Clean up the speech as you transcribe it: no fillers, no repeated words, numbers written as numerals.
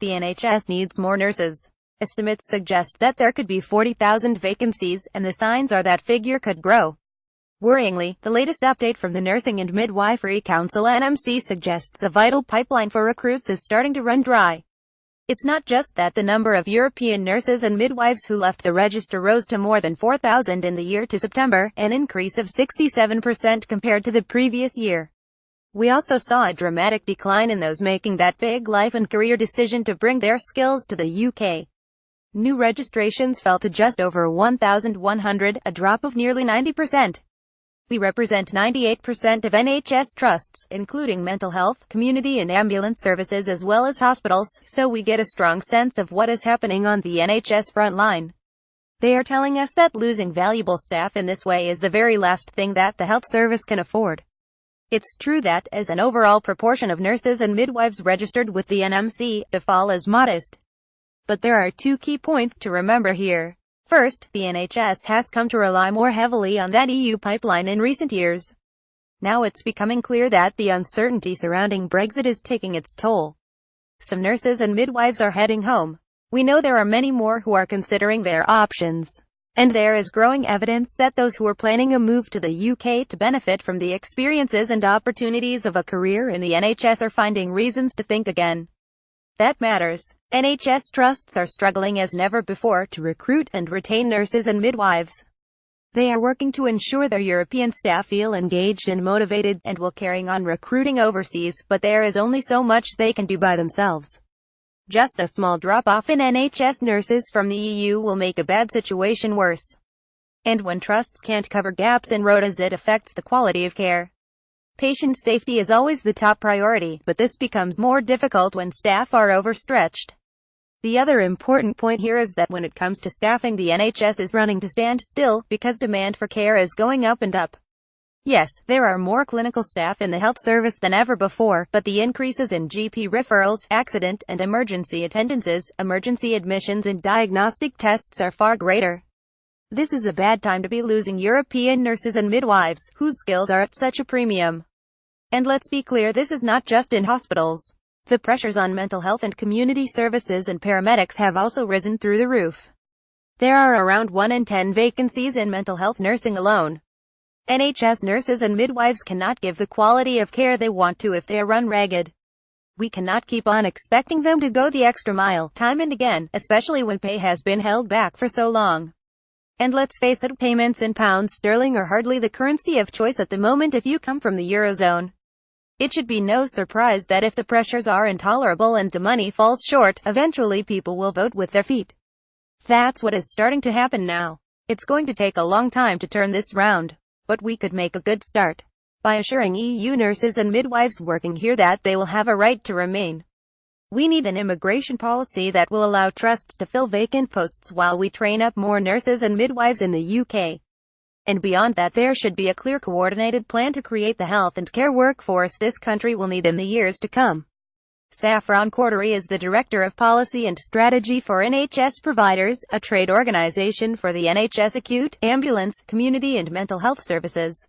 The NHS needs more nurses. Estimates suggest that there could be 40,000 vacancies, and the signs are that figure could grow. Worryingly, the latest update from the Nursing and Midwifery Council (NMC) suggests a vital pipeline for recruits is starting to run dry. It's not just that the number of European nurses and midwives who left the register rose to more than 4,000 in the year to September, an increase of 67% compared to the previous year. We also saw a dramatic decline in those making that big life and career decision to bring their skills to the UK. New registrations fell to just over 1,100, a drop of nearly 90%. We represent 98% of NHS trusts, including mental health, community and ambulance services as well as hospitals, so we get a strong sense of what is happening on the NHS front line. They are telling us that losing valuable staff in this way is the very last thing that the health service can afford. It's true that, as an overall proportion of nurses and midwives registered with the NMC, the fall is modest. But there are two key points to remember here. First, the NHS has come to rely more heavily on that EU pipeline in recent years. Now it's becoming clear that the uncertainty surrounding Brexit is taking its toll. Some nurses and midwives are heading home. We know there are many more who are considering their options. And there is growing evidence that those who are planning a move to the UK to benefit from the experiences and opportunities of a career in the NHS are finding reasons to think again. That matters. NHS trusts are struggling as never before to recruit and retain nurses and midwives. They are working to ensure their European staff feel engaged and motivated, and will carry on recruiting overseas, but there is only so much they can do by themselves. Just a small drop-off in NHS nurses from the EU will make a bad situation worse. And when trusts can't cover gaps in rotas, it affects the quality of care. Patient safety is always the top priority, but this becomes more difficult when staff are overstretched. The other important point here is that when it comes to staffing, the NHS is running to stand still, because demand for care is going up and up. Yes, there are more clinical staff in the health service than ever before, but the increases in GP referrals, accident and emergency attendances, emergency admissions and diagnostic tests are far greater. This is a bad time to be losing European nurses and midwives, whose skills are at such a premium. And let's be clear, this is not just in hospitals. The pressures on mental health and community services and paramedics have also risen through the roof. There are around 1 in 10 vacancies in mental health nursing alone. NHS nurses and midwives cannot give the quality of care they want to if they are run ragged. We cannot keep on expecting them to go the extra mile, time and again, especially when pay has been held back for so long. And let's face it, payments in pounds sterling are hardly the currency of choice at the moment if you come from the Eurozone. It should be no surprise that if the pressures are intolerable and the money falls short, eventually people will vote with their feet. That's what is starting to happen now. It's going to take a long time to turn this round, but we could make a good start by assuring EU nurses and midwives working here that they will have a right to remain. We need an immigration policy that will allow trusts to fill vacant posts while we train up more nurses and midwives in the UK. And beyond that, there should be a clear coordinated plan to create the health and care workforce this country will need in the years to come. Saffron Cordery is the Director of Policy and Strategy for NHS Providers, a trade organisation for the NHS acute, ambulance, community and mental health services.